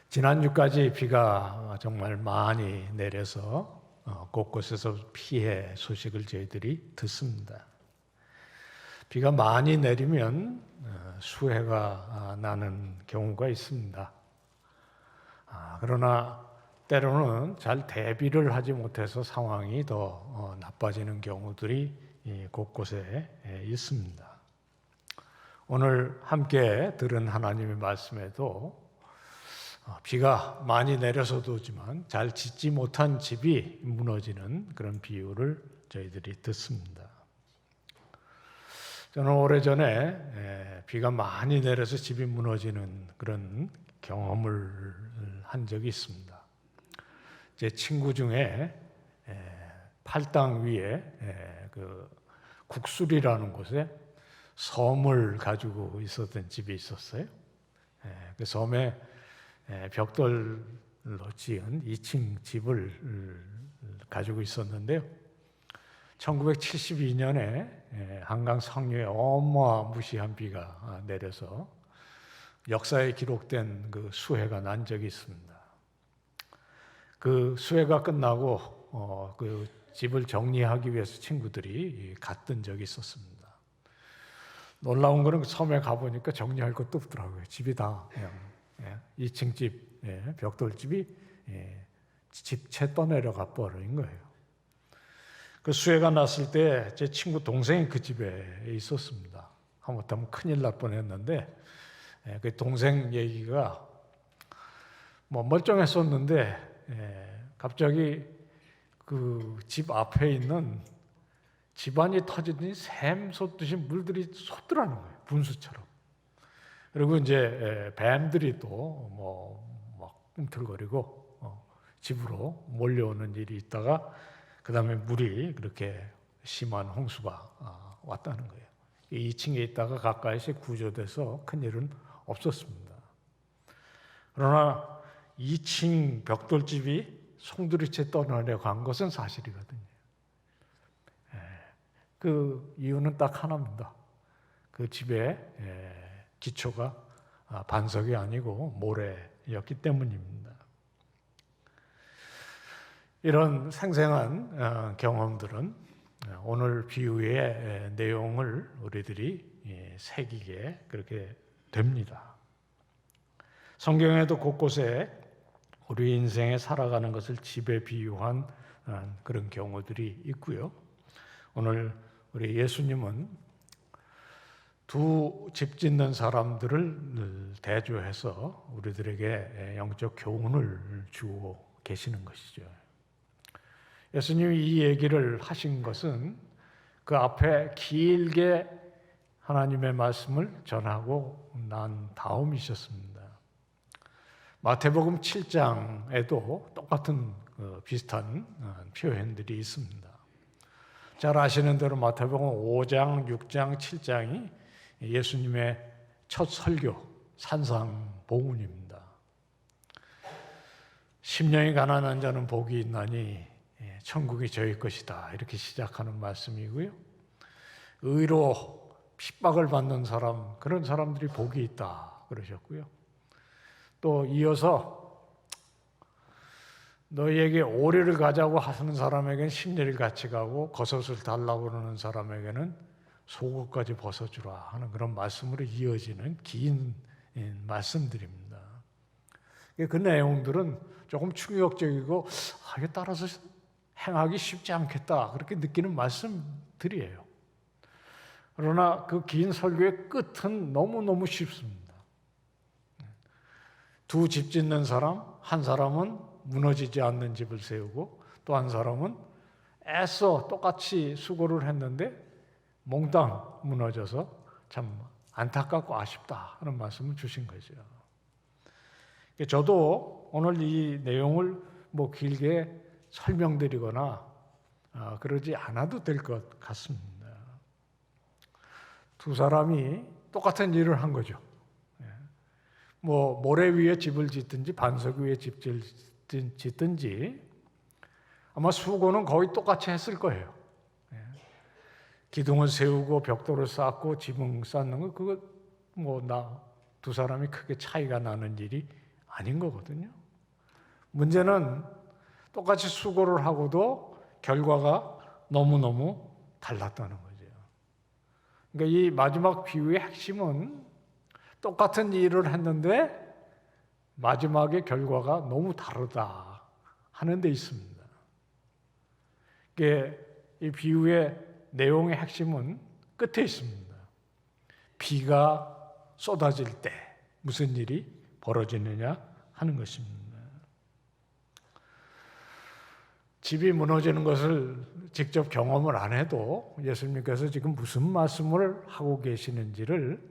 지난주까지 비가 정말 많이 내려서 곳곳에서 피해 소식을 저희들이 듣습니다. 비가 많이 내리면 수해가 나는 경우가 있습니다. 그러나 때로는 잘 대비를 하지 못해서 상황이 더 나빠지는 경우들이 곳곳에 있습니다. 오늘 함께 들은 하나님의 말씀에도 비가 많이 내려서도지만 잘 짓지 못한 집이 무너지는 그런 비유를 저희들이 듣습니다. 저는 오래전에 비가 많이 내려서 집이 무너지는 그런 경험을 한 적이 있습니다. 제 친구 중에 팔당 위에 그 국술이라는 곳에 섬을 가지고 있었던 집이 있었어요. 그 섬에 벽돌로 지은 2층 집을 가지고 있었는데요. 1972년에 한강 상류에 어마무시한 비가 내려서 역사에 기록된 그 수해가 난 적이 있습니다. 그 수해가 끝나고 그 집을 정리하기 위해서 친구들이 갔던 적이 있었습니다. 놀라운 거는 섬에 가보니까 정리할 것도 없더라고요. 집이 다 그냥 2층 집, 벽돌집이 집 채 떠내려가 버린 거예요. 그 수해가 났을 때 제 친구 동생이 그 집에 있었습니다. 하마터면 큰일 날 뻔했는데 그 동생 얘기가 뭐 멀쩡했었는데 갑자기 그 집 앞에 있는 집안이 터지더니 샘 솟듯이 물들이 솟더라는 거예요. 분수처럼. 그리고 이제 뱀들이 또 막 꿈틀거리고 집으로 몰려오는 일이 있다가 그 다음에 물이 그렇게 심한 홍수가 왔다는 거예요. 2층에 있다가 가까이서 구조돼서 큰일은 없었습니다. 그러나 2층 벽돌집이 송두리째 떠나려간 것은 사실이거든요. 그 이유는 딱 하나입니다. 그 집에 기초가 반석이 아니고 모래였기 때문입니다. 이런 생생한 경험들은 오늘 비유의 내용을 우리들이 새기게 그렇게 됩니다. 성경에도 곳곳에 우리 인생에 살아가는 것을 집에 비유한 그런 경우들이 있고요. 오늘 우리 예수님은 두 집 짓는 사람들을 대조해서 우리들에게 영적 교훈을 주고 계시는 것이죠. 예수님이 이 얘기를 하신 것은 그 앞에 길게 하나님의 말씀을 전하고 난 다음이셨습니다. 마태복음 7장에도 똑같은 비슷한 표현들이 있습니다. 잘 아시는 대로 마태복음 5장, 6장, 7장이 예수님의 첫 설교, 산상보훈입니다. 심령이 가난한 자는 복이 있나니 천국이 저희 것이다. 이렇게 시작하는 말씀이고요. 의로 핍박을 받는 사람, 그런 사람들이 복이 있다. 그러셨고요. 또 이어서 너희에게 오리를 가자고 하는 사람에게는 심리를 같이 가고 겉옷을 달라고 그러는 사람에게는 속옷까지 벗어주라 하는 그런 말씀으로 이어지는 긴 말씀들입니다. 그 내용들은 조금 충격적이고 이게 따라서 행하기 쉽지 않겠다 그렇게 느끼는 말씀들이에요. 그러나 그 긴 설교의 끝은 너무너무 쉽습니다. 두 집 짓는 사람, 한 사람은 무너지지 않는 집을 세우고 또 한 사람은 애써 똑같이 수고를 했는데 몽땅 무너져서 참 안타깝고 아쉽다 하는 말씀을 주신 거죠. 저도 오늘 이 내용을 길게 설명드리거나 그러지 않아도 될 것 같습니다. 두 사람이 똑같은 일을 한 거죠. 모래 위에 집을 짓든지 반석 위에 집을 짓든지 아마 수고는 거의 똑같이 했을 거예요. 기둥을 세우고 벽돌을 쌓고 지붕 쌓는 거 그거 뭐 두 사람이 크게 차이가 나는 일이 아닌 거거든요. 문제는 똑같이 수고를 하고도 결과가 너무너무 달랐다는 거죠. 그러니까 이 마지막 비유의 핵심은 똑같은 일을 했는데 마지막의 결과가 너무 다르다 하는 데 있습니다. 이 비유의 내용의 핵심은 끝에 있습니다. 비가 쏟아질 때 무슨 일이 벌어지느냐 하는 것입니다. 집이 무너지는 것을 직접 경험을 안 해도 예수님께서 지금 무슨 말씀을 하고 계시는지를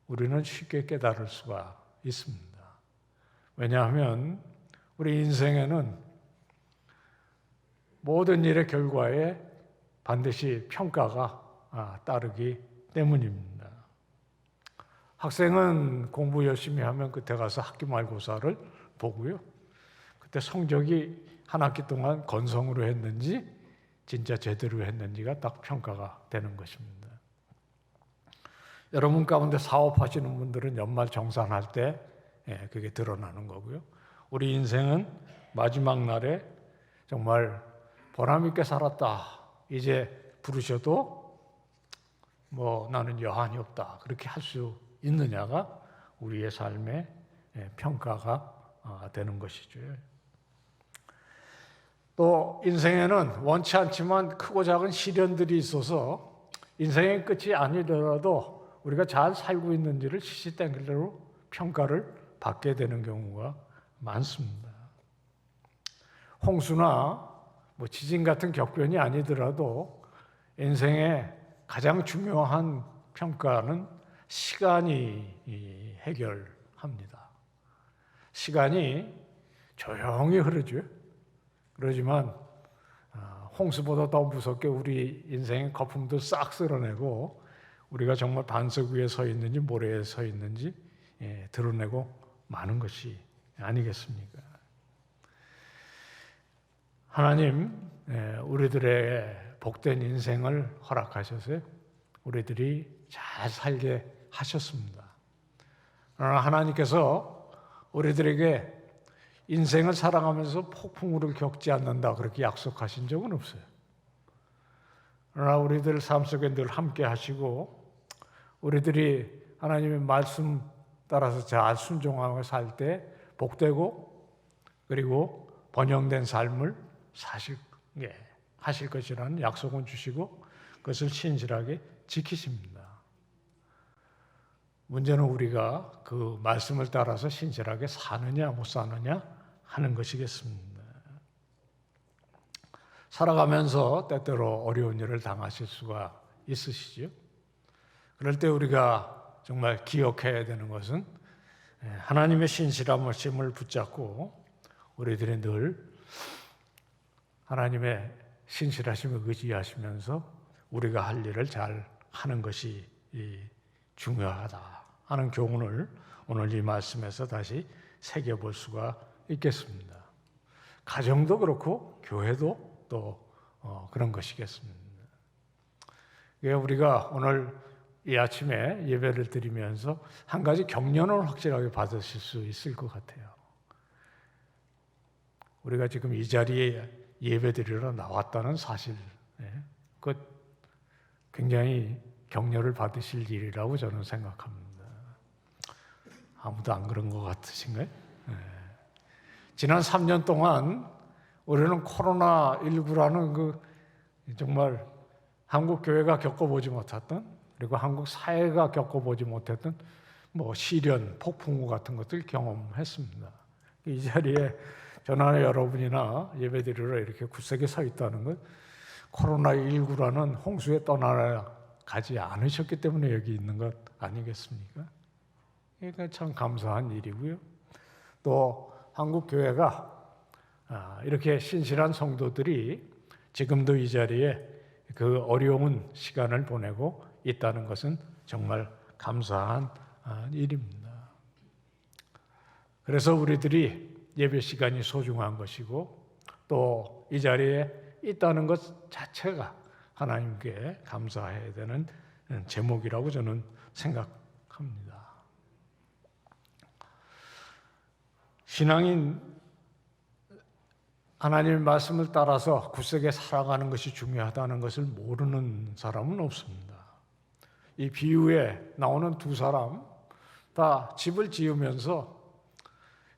우리는 쉽게 깨달을 수가 있습니다. 왜냐하면 우리 인생에는 모든 일의 결과에 반드시 평가가 따르기 때문입니다. 학생은 공부 열심히 하면 그때 가서 학기 말고사를 보고요. 그때 성적이 한 학기 동안 건성으로 했는지 진짜 제대로 했는지가 딱 평가가 되는 것입니다. 여러분 가운데 사업하시는 분들은 연말 정산할 때 그게 드러나는 거고요. 우리 인생은 마지막 날에 정말 보람 있게 살았다. 이제 부르셔도 뭐 나는 여한이 없다. 그렇게 할 수 있느냐가 우리의 삶의 평가가 되는 것이죠. 또 인생에는 원치 않지만 크고 작은 시련들이 있어서 인생의 끝이 아니더라도 우리가 잘 살고 있는지를 시시때때로 평가를 받게 되는 경우가 많습니다. 홍수나 뭐 지진 같은 격변이 아니더라도 인생의 가장 중요한 평가는 시간이 해결합니다. 시간이 조용히 흐르죠. 그러지만 홍수보다 더 무섭게 우리 인생의 거품도 싹 쓸어내고 우리가 정말 반석 위에 서 있는지 모래에 서 있는지 드러내고 마는 것이 아니겠습니까? 하나님 우리들의 복된 인생을 허락하셔서 우리들이 잘 살게 하셨습니다. 그러나 하나님께서 우리들에게 인생을 살아가면서 폭풍우를 겪지 않는다 그렇게 약속하신 적은 없어요. 그러나 우리들 삶 속에 늘 함께 하시고 우리들이 하나님의 말씀 따라서 잘 순종하고 살 때 복되고 그리고 번영된 삶을 하실 것이라는 약속은 주시고 그것을 신실하게 지키십니다. 문제는 우리가 그 말씀을 따라서 신실하게 사느냐 못 사느냐 하는 것이겠습니다. 살아가면서 때때로 어려운 일을 당하실 수가 있으시죠. 그럴 때 우리가 정말 기억해야 되는 것은 하나님의 신실함을 붙잡고 우리들이 늘 하나님의 신실하심을 의지하시면서 우리가 할 일을 잘 하는 것이 중요하다 하는 교훈을 오늘 이 말씀에서 다시 새겨볼 수가 있겠습니다. 가정도 그렇고 교회도 또 그런 것이겠습니다. 우리가 오늘 이 아침에 예배를 드리면서 한 가지 격려는 확실하게 받으실 수 있을 것 같아요. 우리가 지금 이 자리에 예배 드리러 나왔다는 사실, 그 굉장히 격려를 받으실 일이라고 저는 생각합니다. 아무도 안 그런 것 같으신가요? 지난 3년 동안 우리는 코로나19라는 그 정말 한국 교회가 겪어보지 못했던 그리고 한국 사회가 겪어보지 못했던 뭐 시련, 폭풍우 같은 것들 경험했습니다. 이 자리에 저나 여러분이나 예배드리러 이렇게 굳세게 서 있다는 것, 코로나19라는 홍수에 떠나가지 않으셨기 때문에 여기 있는 것 아니겠습니까? 그러니까 참 감사한 일이고요. 또 한국 교회가 이렇게 신실한 성도들이 지금도 이 자리에 그 어려운 시간을 보내고 있다는 것은 정말 감사한 일입니다. 그래서 우리들이 예배 시간이 소중한 것이고 또 이 자리에 있다는 것 자체가 하나님께 감사해야 되는 제목이라고 저는 생각합니다. 신앙인 하나님의 말씀을 따라서 굳세게 살아가는 것이 중요하다는 것을 모르는 사람은 없습니다. 이 비유에 나오는 두 사람 다 집을 지으면서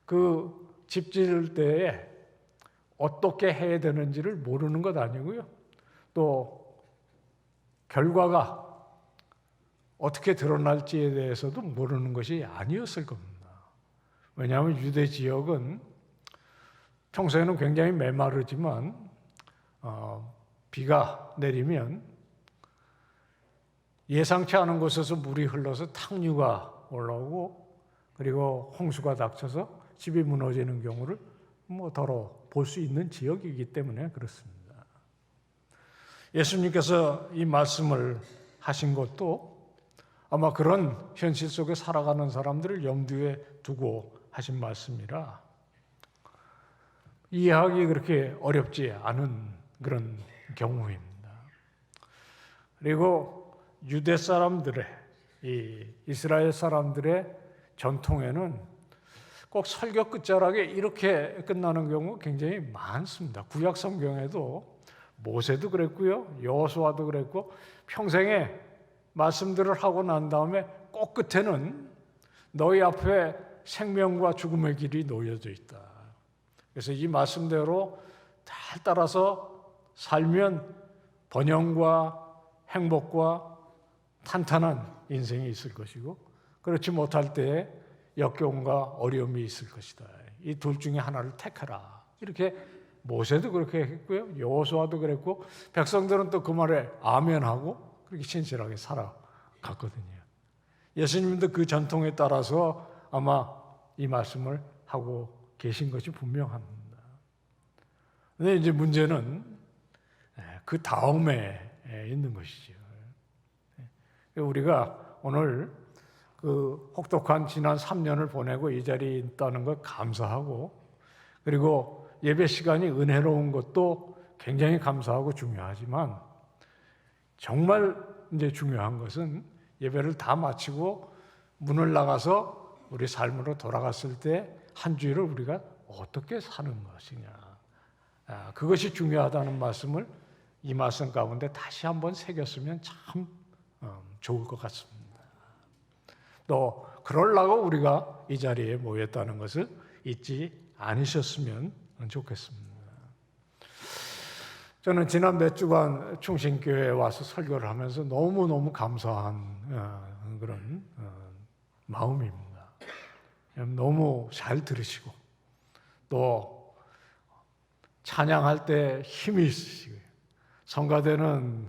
그 집 지을 때에 어떻게 해야 되는지를 모르는 것 아니고요. 또 결과가 어떻게 드러날지에 대해서도 모르는 것이 아니었을 겁니다. 왜냐하면 유대 지역은 평소에는 굉장히 메마르지만 비가 내리면 예상치 않은 곳에서 물이 흘러서 탕류가 올라오고 그리고 홍수가 닥쳐서 집이 무너지는 경우를 더러 볼 수 있는 지역이기 때문에 그렇습니다. 예수님께서 이 말씀을 하신 것도 아마 그런 현실 속에 살아가는 사람들을 염두에 두고 하신 말씀이라 이해하기 그렇게 어렵지 않은 그런 경우입니다. 그리고 유대 사람들의 이 이스라엘 사람들의 전통에는 꼭 설교 끝자락에 이렇게 끝나는 경우 굉장히 많습니다. 구약 성경에도 모세도 그랬고요, 여호수아도 그랬고 평생에 말씀들을 하고 난 다음에 꼭 끝에는 너희 앞에 생명과 죽음의 길이 놓여져 있다. 그래서 이 말씀대로 잘 따라서 살면 번영과 행복과 탄탄한 인생이 있을 것이고 그렇지 못할 때에 역경과 어려움이 있을 것이다. 이 둘 중에 하나를 택하라. 이렇게 모세도 그렇게 했고요. 여호수아도 그랬고 백성들은 또 그 말에 아멘하고 그렇게 신실하게 살아갔거든요. 예수님도 그 전통에 따라서 아마 이 말씀을 하고 계신 것이 분명합니다. 근데 이제 문제는 그 다음에 있는 것이죠. 우리가 오늘 그 혹독한 지난 3년을 보내고 이 자리에 있다는 것 감사하고 그리고 예배 시간이 은혜로운 것도 굉장히 감사하고 중요하지만 정말 이제 중요한 것은 예배를 다 마치고 문을 나가서 우리 삶으로 돌아갔을 때 한 주일을 우리가 어떻게 사는 것이냐. 그것이 중요하다는 말씀을 이 말씀 가운데 다시 한번 새겼으면 참 좋을 것 같습니다. 또 그러려고 우리가 이 자리에 모였다는 것을 잊지 않으셨으면 좋겠습니다. 저는 지난 몇 주간 충신교회에 와서 설교를 하면서 너무너무 감사한 그런 마음입니다. 너무 잘 들으시고 또 찬양할 때 힘이 있으시고요. 성가대는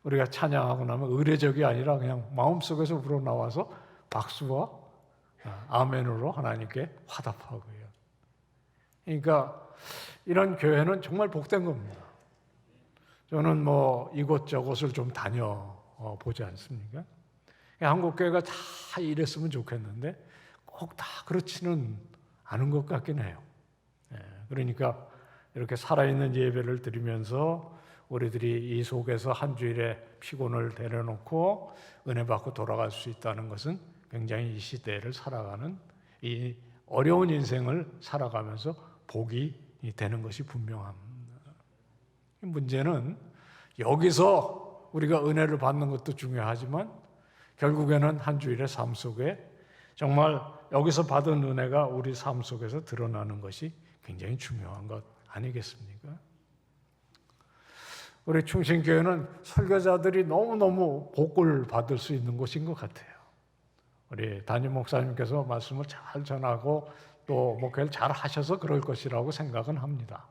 우리가 찬양하고 나면 의례적이 아니라 그냥 마음속에서 우러나와서 박수와 아멘으로 하나님께 화답하고요. 그러니까 이런 교회는 정말 복된 겁니다. 저는 이곳저곳을 좀 다녀보지 않습니까? 한국교회가 다 이랬으면 좋겠는데 꼭 다 그렇지는 않은 것 같긴 해요. 그러니까 이렇게 살아있는 예배를 드리면서 우리들이 이 속에서 한 주일의 피곤을 내려놓고 은혜 받고 돌아갈 수 있다는 것은 굉장히 이 시대를 살아가는 이 어려운 인생을 살아가면서 복이 되는 것이 분명합니다. 문제는 여기서 우리가 은혜를 받는 것도 중요하지만 결국에는 한 주일의 삶 속에 정말 여기서 받은 은혜가 우리 삶 속에서 드러나는 것이 굉장히 중요한 것 아니겠습니까? 우리 충신교회는 설교자들이 너무너무 복을 받을 수 있는 곳인 것 같아요. 우리 담임 목사님께서 말씀을 잘 전하고 또 목회를 잘 하셔서 그럴 것이라고 생각은 합니다.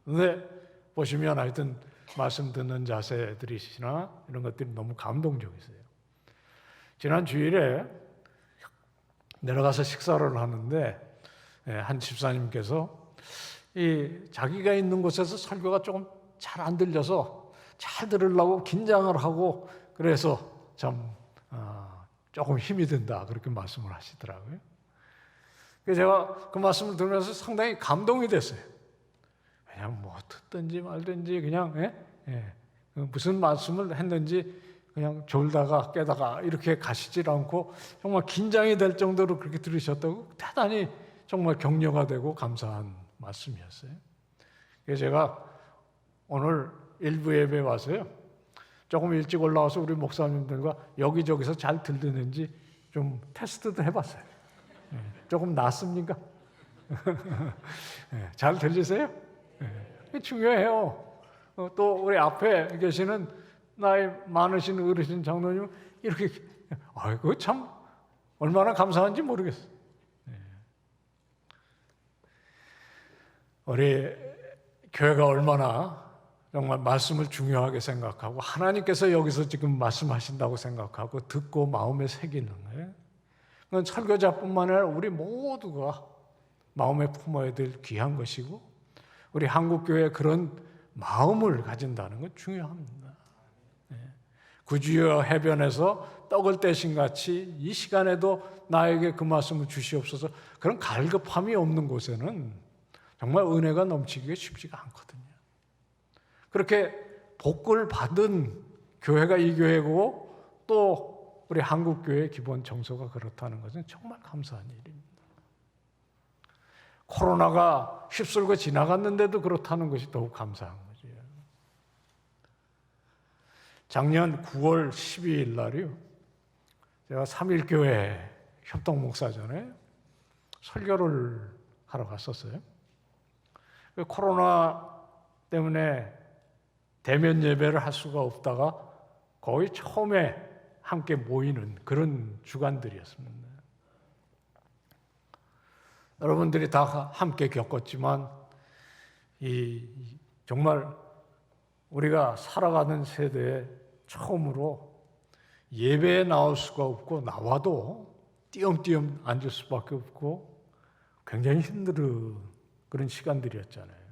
그런데 보시면 하여튼 말씀 듣는 자세들이시나 이런 것들이 너무 감동적이세요. 지난 주일에 내려가서 식사를 하는데 한 집사님께서 자기가 있는 곳에서 설교가 조금 잘 안 들려서 잘 들으려고 긴장을 하고 그래서 참 조금 힘이 든다 그렇게 말씀을 하시더라고요. 그래서 제가 그 말씀을 들으면서 상당히 감동이 됐어요. 그냥 뭐 듣든지 말든지 그냥 무슨 말씀을 했는지 그냥 졸다가 깨다가 이렇게 가시질 않고 정말 긴장이 될 정도로 그렇게 들으셨다고 대단히 정말 격려가 되고 감사한 말씀이었어요. 그래서 제가 오늘 일부 예배 와서요, 조금 일찍 올라와서 우리 목사님들과 여기저기서 잘 들리는지 좀 테스트도 해봤어요. 조금 낫습니까? 잘 들리세요? 중요해요. 또 우리 앞에 계시는 나이 많으신 어르신 장로님 이렇게 아이고 참 얼마나 감사한지 모르겠어요. 우리 교회가 얼마나 정말 말씀을 중요하게 생각하고 하나님께서 여기서 지금 말씀하신다고 생각하고 듣고 마음에 새기는 거예요. 그건 설교자뿐만 아니라 우리 모두가 마음에 품어야 될 귀한 것이고 우리 한국교회에 그런 마음을 가진다는 건 중요합니다. 구주여 해변에서 떡을 떼신 같이 이 시간에도 나에게 그 말씀을 주시옵소서. 그런 갈급함이 없는 곳에는 정말 은혜가 넘치기가 쉽지가 않거든요. 그렇게 복을 받은 교회가 이 교회고 또 우리 한국교회의 기본 정서가 그렇다는 것은 정말 감사한 일입니다. 코로나가 휩쓸고 지나갔는데도 그렇다는 것이 더욱 감사한 거죠. 작년 9월 12일 날이요, 제가 3일교회 협동목사전에 설교를 하러 갔었어요. 코로나 때문에 대면 예배를 할 수가 없다가 거의 처음에 함께 모이는 그런 주간들이었습니다. 여러분들이 다 함께 겪었지만 정말 우리가 살아가는 세대에 처음으로 예배에 나올 수가 없고 나와도 띄엄띄엄 앉을 수밖에 없고 굉장히 힘든 그런 시간들이었잖아요.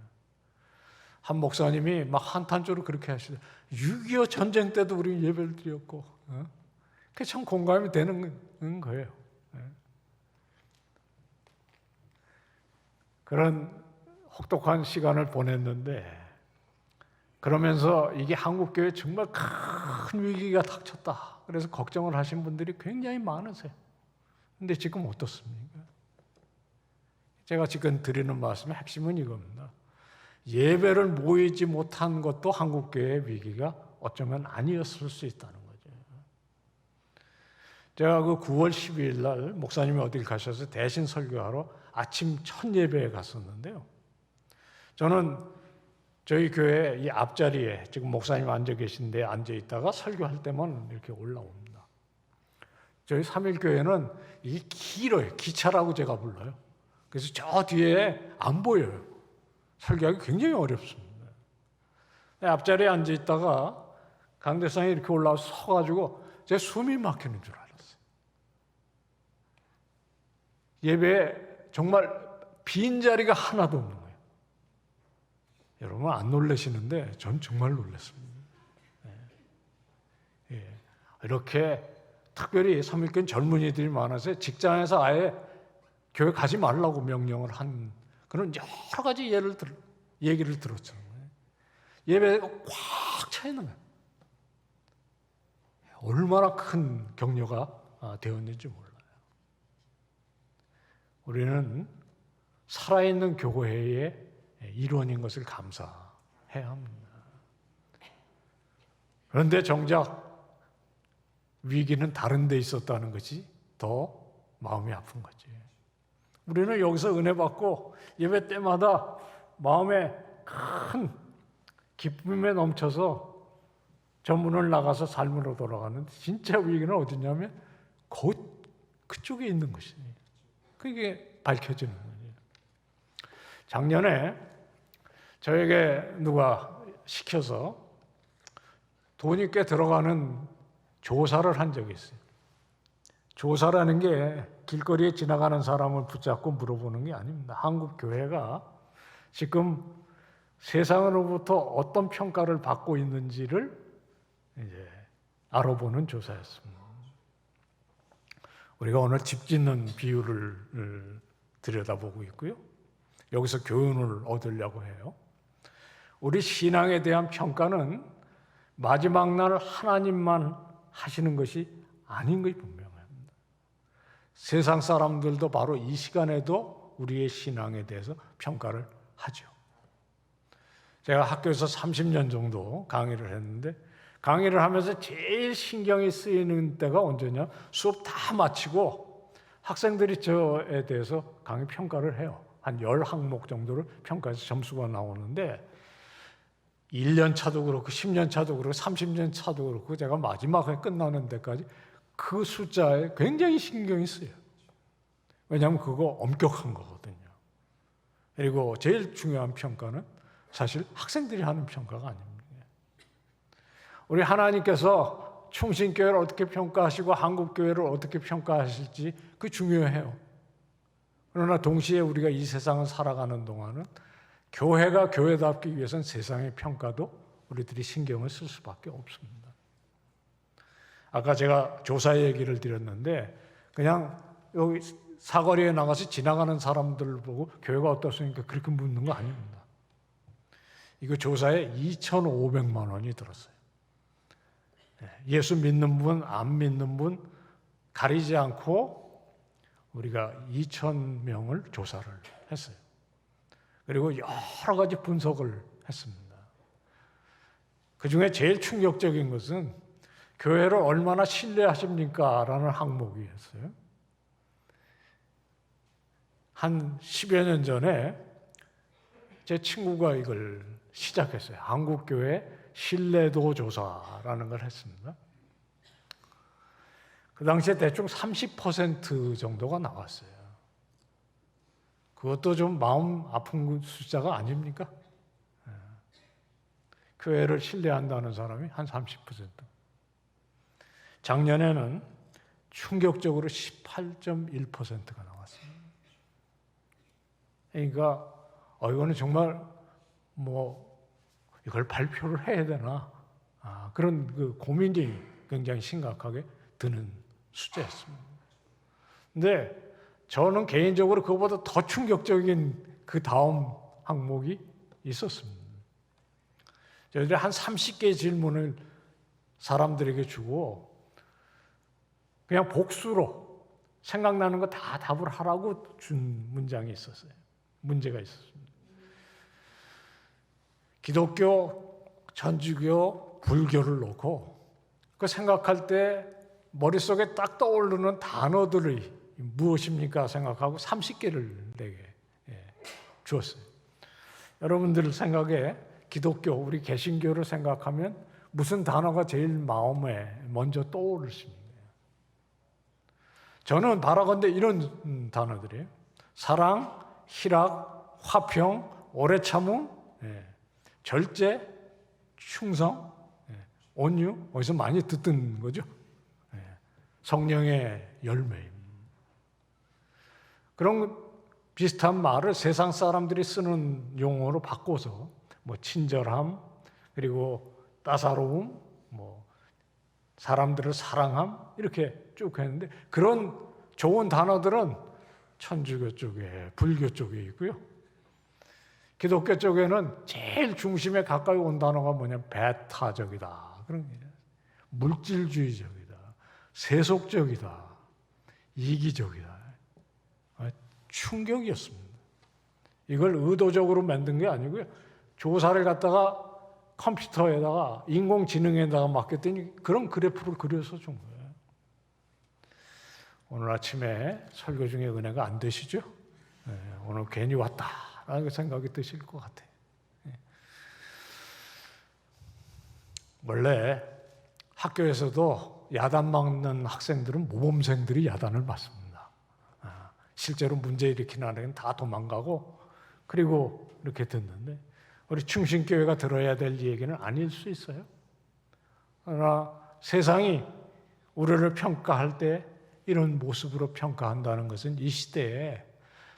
한 목사님이 막 한탄조로 그렇게 하시더라고요. 6.25 전쟁 때도 우리 예배를 드렸고, 그게 참 공감이 되는 거예요. 그런 혹독한 시간을 보냈는데, 그러면서 이게 한국교회에 정말 큰 위기가 닥쳤다. 그래서 걱정을 하신 분들이 굉장히 많으세요. 근데 지금 어떻습니까? 제가 지금 드리는 말씀의 핵심은 이겁니다. 예배를 모이지 못한 것도 한국교회의 위기가 어쩌면 아니었을 수 있다는 거죠. 제가 그 9월 12일 날 목사님이 어딜 가셔서 대신 설교하러 아침 첫 예배에 갔었는데요. 저는 저희 교회 이 앞자리에 지금 목사님 앉아 계신 데 앉아 있다가 설교할 때만 이렇게 올라옵니다. 저희 3일교회는 이게 길어요. 기차라고 제가 불러요. 그래서 저 뒤에 안 보여요. 설교하기 굉장히 어렵습니다. 앞자리에 앉아 있다가 강대상에 이렇게 올라와서 서가지고 제 숨이 막히는 줄 알았어요. 예배에 정말 빈자리가 하나도 없는 거예요. 여러분 안 놀라시는데 전 정말 놀랐습니다. 이렇게 특별히 3일교회 젊은이들이 많아서 직장에서 아예 교회 가지 말라고 명령을 한 그런 여러 가지 얘기를 들었잖아요. 예배가 꽉 차 있는 거예요. 얼마나 큰 격려가 되었는지 몰라요. 우리는 살아있는 교회의 일원인 것을 감사해야 합니다. 그런데 정작 위기는 다른 데 있었다는 것이 더 마음이 아픈 거지. 우리는 여기서 은혜 받고 예배 때마다 마음에 큰 기쁨에 넘쳐서 전문을 나가서 삶으로 돌아가는데 진짜 위기는 어디냐면 곧 그쪽에 있는 것이니 그게 밝혀지는 거예요. 작년에 저에게 누가 시켜서 돈이 꽤 들어가는 조사를 한 적이 있어요. 조사라는 게 길거리에 지나가는 사람을 붙잡고 물어보는 게 아닙니다. 한국 교회가 지금 세상으로부터 어떤 평가를 받고 있는지를 이제 알아보는 조사였습니다. 우리가 오늘 집 짓는 비유를 들여다보고 있고요. 여기서 교훈을 얻으려고 해요. 우리 신앙에 대한 평가는 마지막 날 하나님만 하시는 것이 아닌 것이 분명합니다. 세상 사람들도 바로 이 시간에도 우리의 신앙에 대해서 평가를 하죠. 제가 학교에서 30년 정도 강의를 했는데 강의를 하면서 제일 신경이 쓰이는 때가 언제냐? 수업 다 마치고 학생들이 저에 대해서 강의 평가를 해요. 한 10항목 정도를 평가해서 점수가 나오는데 1년 차도 그렇고 10년 차도 그렇고 30년 차도 그렇고 제가 마지막에 끝나는 데까지 그 숫자에 굉장히 신경이 쓰여요. 왜냐하면 그거 엄격한 거거든요. 그리고 제일 중요한 평가는 사실 학생들이 하는 평가가 아닙니다. 우리 하나님께서 충신교회를 어떻게 평가하시고 한국교회를 어떻게 평가하실지 그 중요해요. 그러나 동시에 우리가 이 세상을 살아가는 동안은 교회가 교회답기 위해서는 세상의 평가도 우리들이 신경을 쓸 수밖에 없습니다. 아까 제가 조사 얘기를 드렸는데 그냥 여기 사거리에 나가서 지나가는 사람들을 보고 교회가 어떻습니까? 그렇게 묻는 거 아닙니다. 이거 조사에 2,500만 원이 들었어요. 예수 믿는 분, 안 믿는 분 가리지 않고 우리가 2,000명을 조사를 했어요. 그리고 여러 가지 분석을 했습니다. 그 중에 제일 충격적인 것은 교회를 얼마나 신뢰하십니까? 라는 항목이었어요. 한 10여 년 전에 제 친구가 이걸 시작했어요. 한국교회 신뢰도 조사라는 걸 했습니다. 그 당시에 대충 30% 정도가 나왔어요. 그것도 좀 마음 아픈 숫자가 아닙니까? 교회를 신뢰한다는 사람이 한 30%. 작년에는 충격적으로 18.1%가 나왔습니다. 그러니까 이거는 정말 이걸 발표를 해야 되나 그런 그 고민이 굉장히 심각하게 드는 숫자였습니다. 근데 저는 개인적으로 그거보다 더 충격적인 그 다음 항목이 있었습니다. 저희들이 한 30개의 질문을 사람들에게 주고 그냥 복수로 생각나는 거 다 답을 하라고 준 문장이 있었어요. 문제가 있었습니다. 기독교, 천주교, 불교를 놓고 그 생각할 때 머릿속에 딱 떠오르는 단어들이 무엇입니까 생각하고 30개를 내게 주었어요. 여러분들 생각에 기독교, 우리 개신교를 생각하면 무슨 단어가 제일 마음에 먼저 떠오르십니까? 저는 바라건대 이런 단어들이에요. 사랑, 희락, 화평, 오래 참음, 절제, 충성, 온유, 어디서 많이 듣던 거죠. 성령의 열매입니다. 그런 비슷한 말을 세상 사람들이 쓰는 용어로 바꿔서 친절함, 그리고 따사로움, 사람들을 사랑함 이렇게 쭉 했는데 그런 좋은 단어들은 천주교 쪽에, 불교 쪽에 있고요. 기독교 쪽에는 제일 중심에 가까이 온 단어가 뭐냐면 배타적이다. 그런 게 물질주의적이다. 세속적이다. 이기적이다. 충격이었습니다. 이걸 의도적으로 만든 게 아니고요. 조사를 갖다가 컴퓨터에다가 인공지능에다가 맡겼더니 그런 그래프를 그려서 준 거예요. 오늘 아침에 설교 중에 은혜가 안 되시죠? 오늘 괜히 왔다라는 생각이 드실 것 같아요. 원래 학교에서도 야단 맞는 학생들은 모범생들이 야단을 맞습니다. 실제로 문제 일으키는 아이는 다 도망가고 그리고 이렇게 듣는데 우리 충신교회가 들어야 될 얘기는 아닐 수 있어요. 그러나 세상이 우리를 평가할 때 이런 모습으로 평가한다는 것은 이 시대에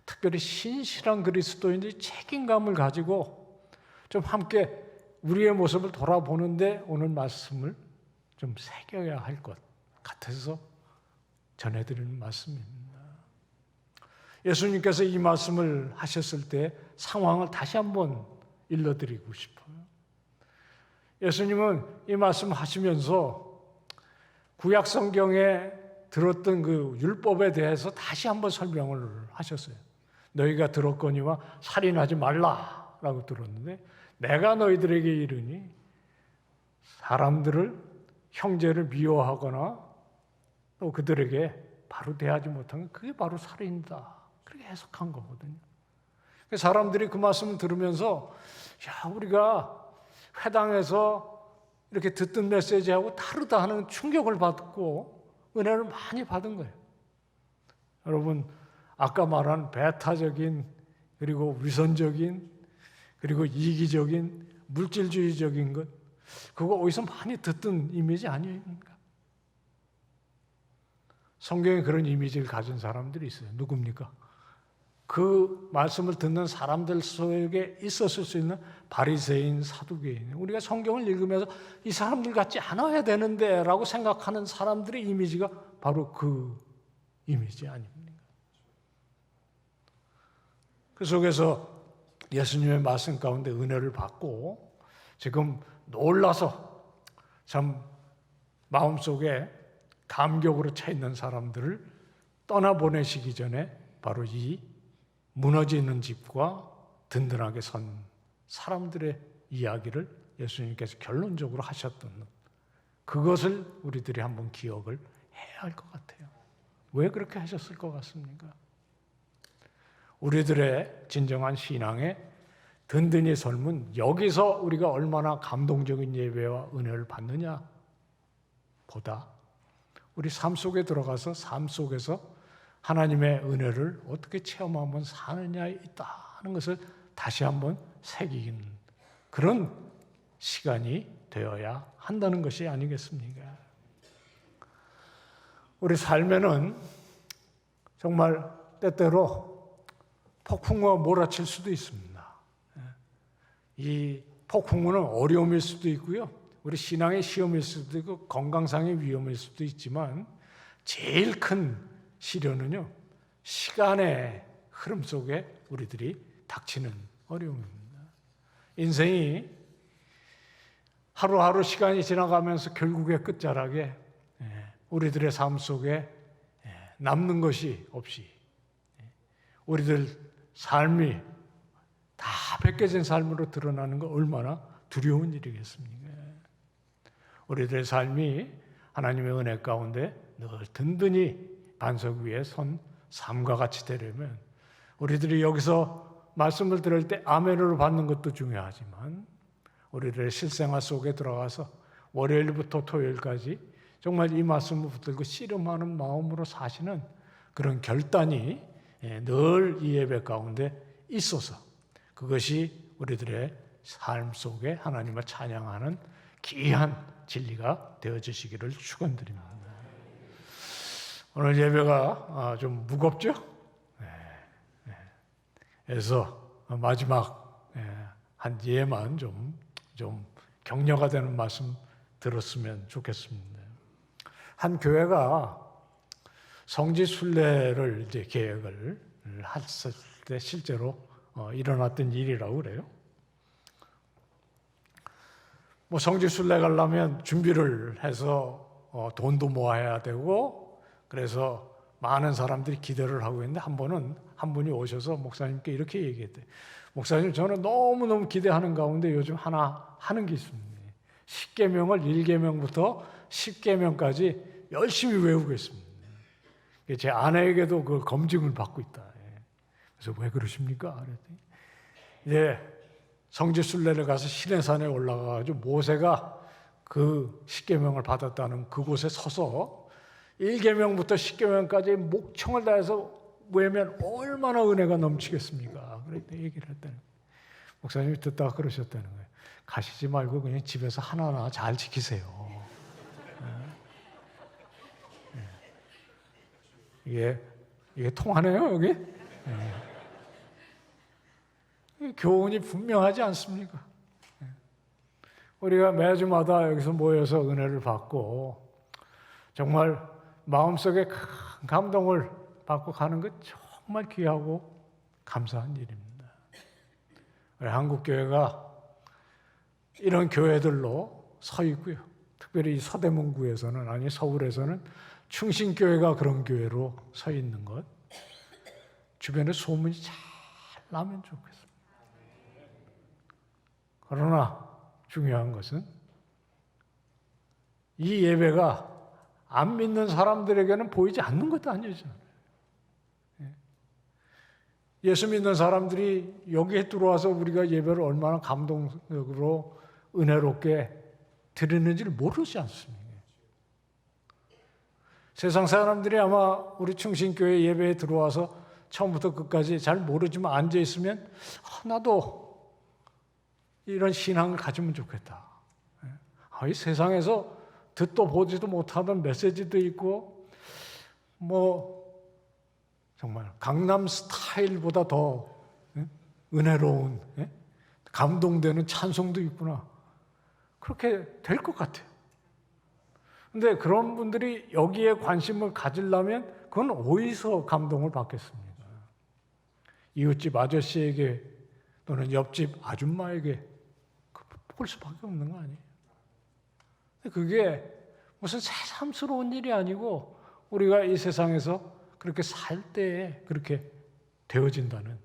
특별히 신실한 그리스도인들이 책임감을 가지고 좀 함께 우리의 모습을 돌아보는데 오늘 말씀을 좀 새겨야 할 것 같아서 전해드리는 말씀입니다. 예수님께서 이 말씀을 하셨을 때 상황을 다시 한번 일러드리고 싶어요. 예수님은 이 말씀 하시면서 구약 성경에 들었던 그 율법에 대해서 다시 한번 설명을 하셨어요. 너희가 들었거니와 살인하지 말라라고 들었는데 내가 너희들에게 이르니 사람들을 형제를 미워하거나 또 그들에게 바로 대하지 못하면 그게 바로 살인이다. 그렇게 해석한 거거든요. 사람들이 그 말씀을 들으면서 야, 우리가 회당에서 이렇게 듣던 메시지하고 다르다 하는 충격을 받고 은혜를 많이 받은 거예요. 여러분, 아까 말한 배타적인 그리고 위선적인 그리고 이기적인 물질주의적인 것 그거 어디서 많이 듣던 이미지 아닙니까? 성경에 그런 이미지를 가진 사람들이 있어요. 누굽니까? 그 말씀을 듣는 사람들 속에 있었을 수 있는 바리새인, 사두개인. 우리가 성경을 읽으면서 이 사람들 같지 않아야 되는데 라고 생각하는 사람들의 이미지가 바로 그 이미지 아닙니까? 그 속에서 예수님의 말씀 가운데 은혜를 받고 지금 놀라서 참 마음속에 감격으로 차 있는 사람들을 떠나보내시기 전에 바로 이 무너지는 집과 든든하게 선 사람들의 이야기를 예수님께서 결론적으로 하셨던 그것을 우리들이 한번 기억을 해야 할 것 같아요. 왜 그렇게 하셨을 것 같습니까? 우리들의 진정한 신앙의 든든히 설문 여기서 우리가 얼마나 감동적인 예배와 은혜를 받느냐 보다 우리 삶 속에 들어가서 삶 속에서 하나님의 은혜를 어떻게 체험하면 사느냐에 있다는 것을 다시 한번 새기는 그런 시간이 되어야 한다는 것이 아니겠습니까? 우리 삶에는 정말 때때로 폭풍우가 몰아칠 수도 있습니다. 이 폭풍우는 어려움일 수도 있고요. 우리 신앙의 시험일 수도 있고 건강상의 위험일 수도 있지만 제일 큰 시련은요. 시간의 흐름 속에 우리들이 닥치는 어려움입니다. 인생이 하루하루 시간이 지나가면서 결국에 끝자락에 우리들의 삶 속에 남는 것이 없이 우리들 삶이 다 벗겨진 삶으로 드러나는 거 얼마나 두려운 일이겠습니까? 우리들의 삶이 하나님의 은혜 가운데 늘 든든히 반석 위에 선 삶과 같이 되려면 우리들이 여기서 말씀을 들을 때 아멘으로 받는 것도 중요하지만 우리들의 실생활 속에 들어가서 월요일부터 토요일까지 정말 이 말씀을 붙들고 씨름하는 마음으로 사시는 그런 결단이 늘 이 예배 가운데 있어서 그것이 우리들의 삶 속에 하나님을 찬양하는 귀한 진리가 되어주시기를 축원드립니다. 오늘 예배가 좀 무겁죠? 그래서 마지막 한 예만 좀 격려가 되는 말씀 들었으면 좋겠습니다. 한 교회가 성지 순례를 이제 계획을 했을 때 실제로 일어났던 일이라고 그래요. 뭐 성지 순례 가려면 준비를 해서 돈도 모아야 되고 그래서 많은 사람들이 기대를 하고 있는데 한 분이 오셔서 목사님께 이렇게 얘기했대요. 목사님, 저는 너무너무 기대하는 가운데 요즘 하나 하는 게 있습니다. 10계명을 1계명부터 10계명까지 열심히 외우고 있습니다. 제 아내에게도 그 검증을 받고 있다. 그래서 왜 그러십니까? 그랬더니 이제 성지 순례를 가서 시내산에 올라가가지고 모세가 그 10계명을 받았다는 그곳에 서서 1계명부터 10계명까지 목청을 다해서 외우면 얼마나 은혜가 넘치겠습니까? 그랬더니 얘기를 했다는 거예요. 목사님이 듣다가 그러셨다는 거예요. 가시지 말고 그냥 집에서 하나하나 잘 지키세요. 이게 통하네요, 여기? 교훈이 분명하지 않습니까? 우리가 매주마다 여기서 모여서 은혜를 받고 정말 마음속에 큰 감동을 받고 가는 것 정말 귀하고 감사한 일입니다. 한국 교회가 이런 교회들로 서 있고요. 특별히 서대문구에서는, 아니 서울에서는 충신교회가 그런 교회로 서 있는 것, 주변에 소문이 잘 나면 좋겠습니다. 그러나 중요한 것은 이 예배가 안 믿는 사람들에게는 보이지 않는 것도 아니죠. 예수 믿는 사람들이 여기에 들어와서 우리가 예배를 얼마나 감동적으로 은혜롭게 드리는지를 모르지 않습니까? 세상 사람들이 아마 우리 충신교회 예배에 들어와서 처음부터 끝까지 잘 모르지만 앉아있으면 나도 이런 신앙을 가지면 좋겠다. 이 세상에서 듣도 보지도 못하던 메시지도 있고 정말 강남 스타일보다 더 은혜로운 감동되는 찬송도 있구나. 그렇게 될 것 같아요. 근데 그런 분들이 여기에 관심을 가지려면 그건 어디서 감동을 받겠습니까? 이웃집 아저씨에게 또는 옆집 아줌마에게 볼 수밖에 없는 거 아니에요? 그게 무슨 새삼스러운 일이 아니고 우리가 이 세상에서 그렇게 살 때에 그렇게 되어진다는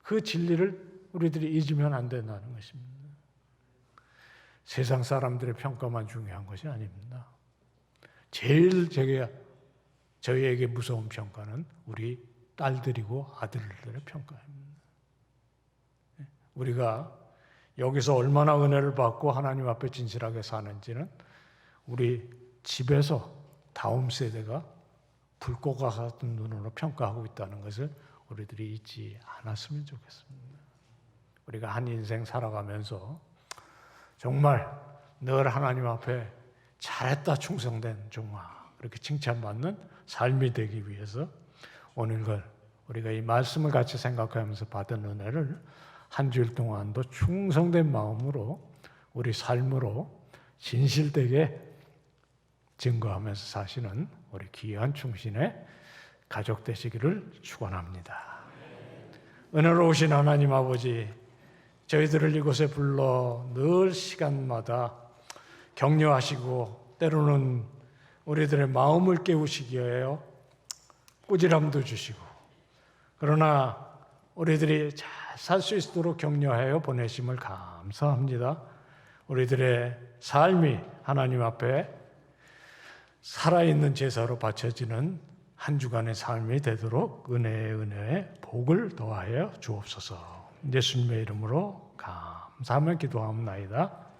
그 진리를 우리들이 잊으면 안 된다는 것입니다. 세상 사람들의 평가만 중요한 것이 아닙니다. 제일 저희에게 무서운 평가는 우리 딸들이고 아들들의 평가입니다. 우리가 여기서 얼마나 은혜를 받고 하나님 앞에 진실하게 사는지는 우리 집에서 다음 세대가 불꽃과 같은 눈으로 평가하고 있다는 것을 우리들이 잊지 않았으면 좋겠습니다. 우리가 한 인생 살아가면서 정말 늘 하나님 앞에 잘했다, 충성된 종아, 그렇게 칭찬받는 삶이 되기 위해서 오늘 우리가 이 말씀을 같이 생각하면서 받은 은혜를 한 주일 동안도 충성된 마음으로 우리 삶으로 진실되게 증거하면서 사시는 우리 귀한 충신의 가족 되시기를 축원합니다. 은혜로우신 하나님 아버지, 저희들을 이곳에 불러 늘 시간마다 격려하시고 때로는 우리들의 마음을 깨우시기 위하여 꾸지람도 주시고, 그러나 우리들이 잘 살 수 있도록 격려하여 보내심을 감사합니다. 우리들의 삶이 하나님 앞에 살아있는 제사로 바쳐지는 한 주간의 삶이 되도록 은혜에 복을 더하여 주옵소서. 예수님의 이름으로 감사하며 기도하옵나이다.